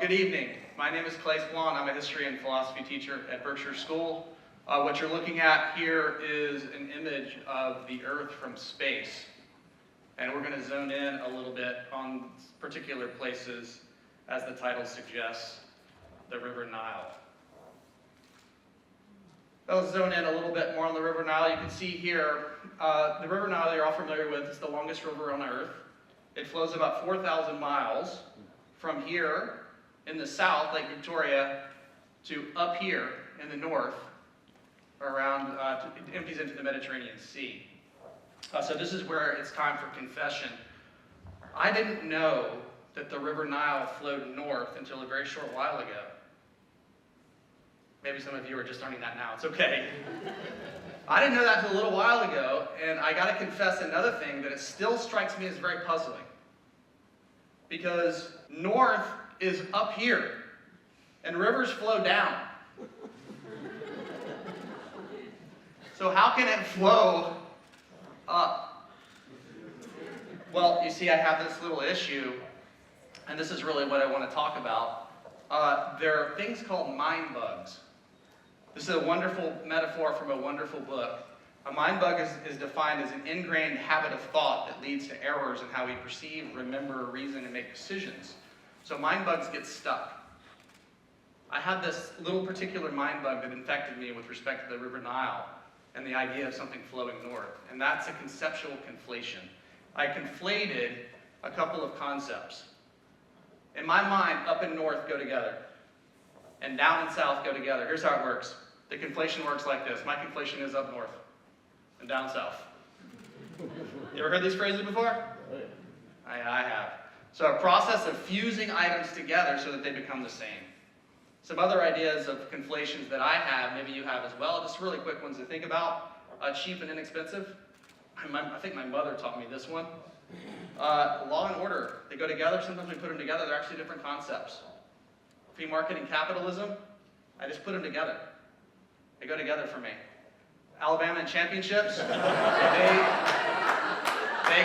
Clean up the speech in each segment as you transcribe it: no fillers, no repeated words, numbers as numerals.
Good evening. My name is Clay Swan. I'm a history and philosophy teacher at Berkshire School. What you're looking at here is an image of the Earth from space. And we're going to zone in a little bit on particular places, as the title suggests, the River Nile. Let's zone in a little bit more on the River Nile. You can see here, the River Nile you're all familiar with. It's the longest river on Earth. It flows about 4,000 miles from here in the south, Lake Victoria, to up here in the north, around, it empties into the Mediterranean Sea. So this is where it's time for confession. I didn't know that the River Nile flowed north until a very short while ago. Maybe some of you are just learning that now. It's okay. I didn't know that until a little while ago, and I got to confess another thing, that it still strikes me as very puzzling. Because north is up here, and rivers flow down. So how can it flow up? Well, you see, I have this little issue, and this is really what I want to talk about. There are things called mind bugs. This is a wonderful metaphor from a wonderful book. A mind bug is defined as an ingrained habit of thought that leads to errors in how we perceive, remember, reason, and make decisions. So mind bugs get stuck. I had this little particular mind bug that infected me with respect to the River Nile and the idea of something flowing north, and that's a conceptual conflation. I conflated a couple of concepts. In my mind, up and north go together, and down and south go together. Here's how it works. The conflation works like this. My conflation is up north and down south. You ever heard these phrases before? I have. So a process of fusing items together so that they become the same. Some other ideas of conflations that I have, maybe you have as well, just really quick ones to think about. Cheap and inexpensive. I think my mother taught me this one. Law and order, they go together. Sometimes we put them together. They're actually different concepts. Free market and capitalism, I just put them together. They go together for me. Alabama and championships, they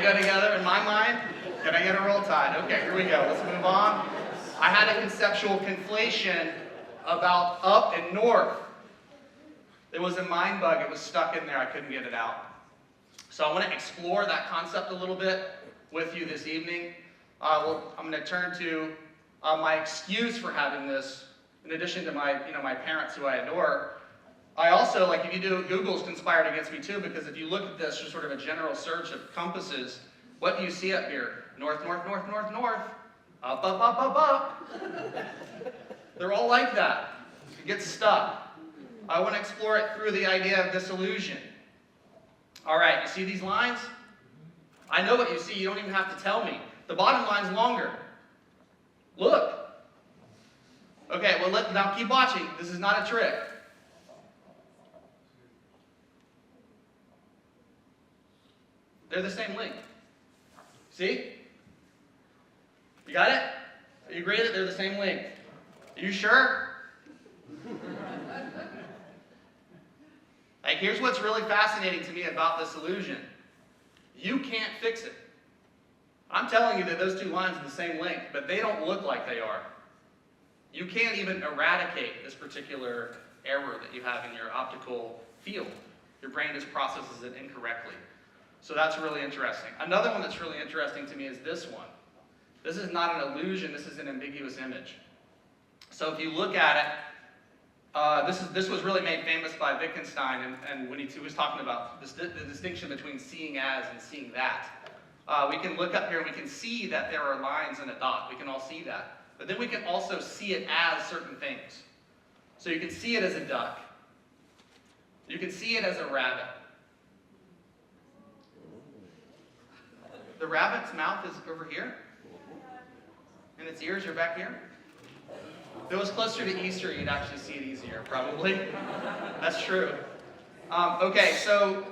go together in my mind. Can I get a roll tide? Okay, here we go. Let's move on. I had a conceptual conflation about up and north. It was a mind bug. It was stuck in there. I couldn't get it out. So I want to explore that concept a little bit with you this evening. I'm going to turn to my excuse for having this, in addition to my parents who I adore. I also, like if you do, Google's conspired against me too, because if you look at this, just sort of a general search of compasses, what do you see up here? North, north, north, north, north. Up, up, up, up, up. They're all like that. It gets stuck. I want to explore it through the idea of disillusion. All right, you see these lines? I know what you see. You don't even have to tell me. The bottom line's longer. Look. Okay, well, now keep watching. This is not a trick. They're the same length. See? You got it? You agree that they're the same length? Are you sure? Like, here's what's really fascinating to me about this illusion. You can't fix it. I'm telling you that those two lines are the same length, but they don't look like they are. You can't even eradicate this particular error that you have in your optical field. Your brain just processes it incorrectly. So that's really interesting. Another one that's really interesting to me is this one. This is not an illusion, this is an ambiguous image. So if you look at it, this was really made famous by Wittgenstein, and when he was talking about the distinction between seeing as and seeing that. We can look up here and we can see that there are lines in a dot. We can all see that. But then we can also see it as certain things. So you can see it as a duck. You can see it as a rabbit. The rabbit's mouth is over here, and its ears are back here. If it was closer to Easter, you'd actually see it easier, probably. That's true. Okay, so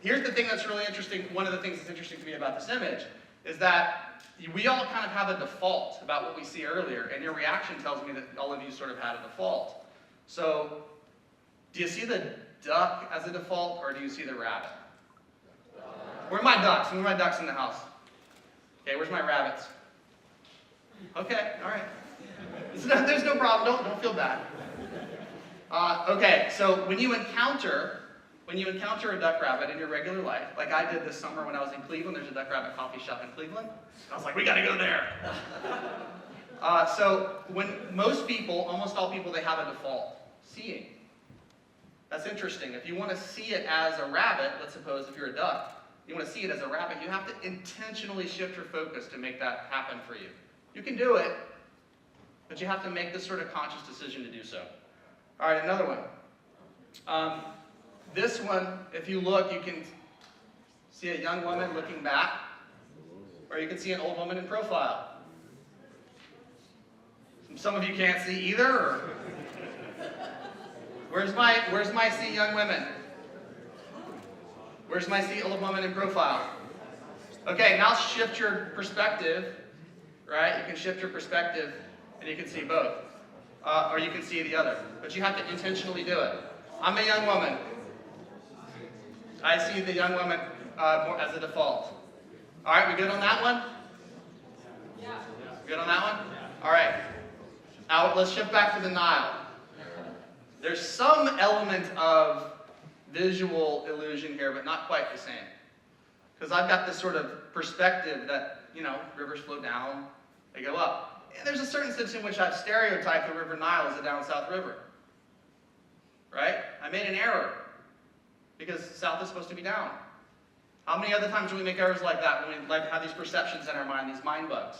here's the thing that's really interesting. One of the things that's interesting to me about this image is that we all kind of have a default about what we see earlier, and your reaction tells me that all of you sort of had a default. So, do you see the duck as a default, or do you see the rabbit? Where are my ducks? Where are my ducks in the house? Okay, where's my rabbits? Okay, all right. There's no problem. Don't feel bad. Okay, so when you encounter a duck rabbit in your regular life, like I did this summer when I was in Cleveland, there's a duck rabbit coffee shop in Cleveland. I was like, we gotta go there. So when almost all people, they have a default, seeing. That's interesting. If you want to see it as a rabbit, let's suppose if you're a duck, you want to see it as a rabbit, you have to intentionally shift your focus to make that happen for you. You can do it, but you have to make this sort of conscious decision to do so. All right, another one. This one, if you look, you can see a young woman looking back, or you can see an old woman in profile. Some of you can't see either. Or... Where's my see young women? Where's my see old woman in profile? Okay, now shift your perspective, right? You can shift your perspective, and you can see both. Or you can see the other. But you have to intentionally do it. I'm a young woman. I see the young woman more as a default. All right, we good on that one? Yeah. Good on that one? All right. Now let's shift back to the Nile. There's some element of visual illusion here, but not quite the same. Because I've got this sort of perspective that, rivers flow down, they go up. And there's a certain sense in which I've stereotyped the River Nile as a down-south river. Right? I made an error. Because south is supposed to be down. How many other times do we make errors like that when we have these perceptions in our mind, these mind bugs,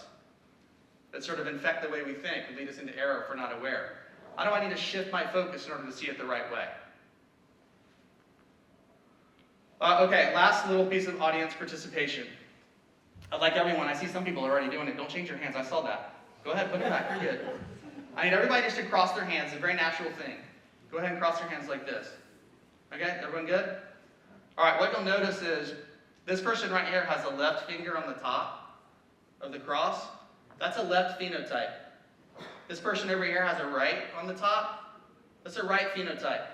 that sort of infect the way we think and lead us into error if we're not aware? How do I need to shift my focus in order to see it the right way? Okay, last little piece of audience participation. Like everyone, I see some people are already doing it. Don't change your hands. I saw that. Go ahead, put it back. You're good. I need everybody just to cross their hands. It's a very natural thing. Go ahead and cross your hands like this. Okay, everyone good? All right, what you'll notice is this person right here has a left finger on the top of the cross. That's a left phenotype. This person over here has a right on the top. That's a right phenotype.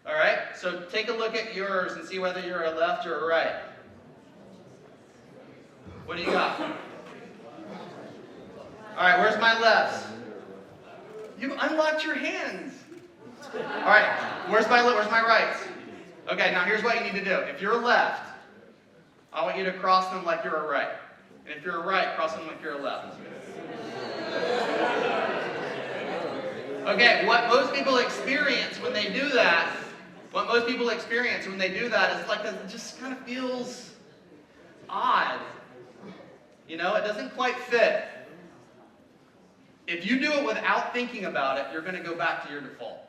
All right, so take a look at yours and see whether you're a left or a right. What do you got? All right, where's my lefts? You unlocked your hands. All right, where's my rights? Okay, now here's what you need to do. If you're a left, I want you to cross them like you're a right. And if you're a right, cross them like you're a left. Okay, what most people experience when they do that, is like it just kind of feels odd. It doesn't quite fit. If you do it without thinking about it, you're going to go back to your default.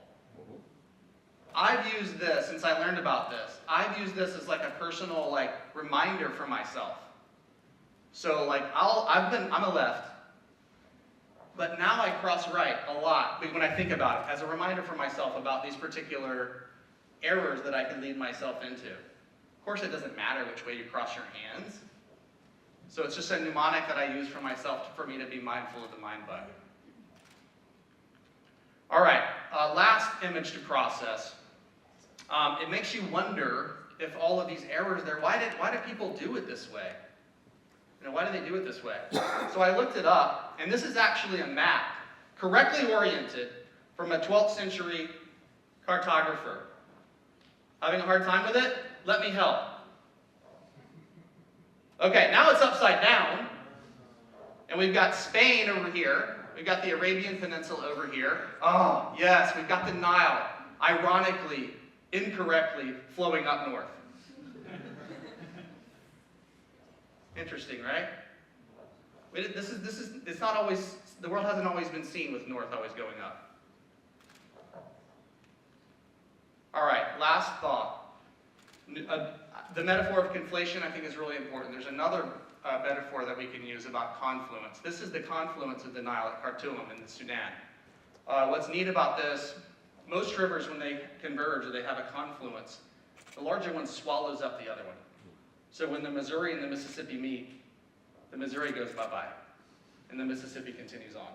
I've used this, since I learned about this, I've used this as like a personal reminder for myself. So I'm a left, but now I cross right a lot when I think about it, as a reminder for myself about these particular errors that I can lead myself into. Of course, it doesn't matter which way you cross your hands. So it's just a mnemonic that I use for myself for me to be mindful of the mind bug. All right, last image to process. It makes you wonder if all of these errors there, why do people do it this way? Why do they do it this way? So I looked it up, and this is actually a map, correctly oriented from a 12th century cartographer. Having a hard time with it? Let me help. Okay, now it's upside down, and we've got Spain over here. We've got the Arabian Peninsula over here. Oh, yes, we've got the Nile, ironically, incorrectly, flowing up north. Interesting, right? It's not always, the world hasn't always been seen with north always going up. All right, last thought. The metaphor of conflation, I think, is really important. There's another metaphor that we can use about confluence. This is the confluence of the Nile at Khartoum in the Sudan. What's neat about this, most rivers, when they converge or they have a confluence, the larger one swallows up the other one. So when the Missouri and the Mississippi meet, the Missouri goes bye-bye, and the Mississippi continues on.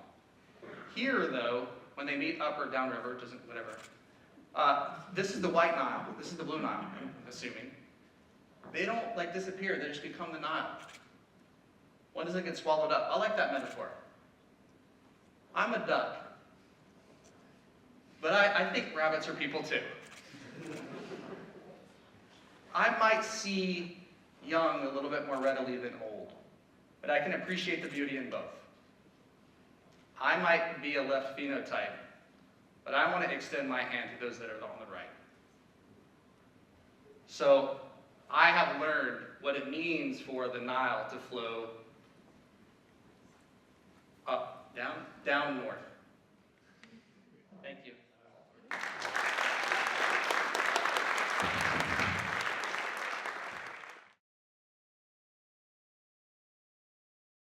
Here, though, when they meet up or downriver, whatever, this is the White Nile, this is the Blue Nile, I'm assuming. They don't disappear, they just become the Nile. One doesn't get swallowed up. I like that metaphor. I'm a duck. But I think rabbits are people too. I might see young a little bit more readily than old, but I can appreciate the beauty in both. I might be a left phenotype, but I want to extend my hand to those that are on the right. So I have learned what it means for the Nile to flow up, down north. Thank you.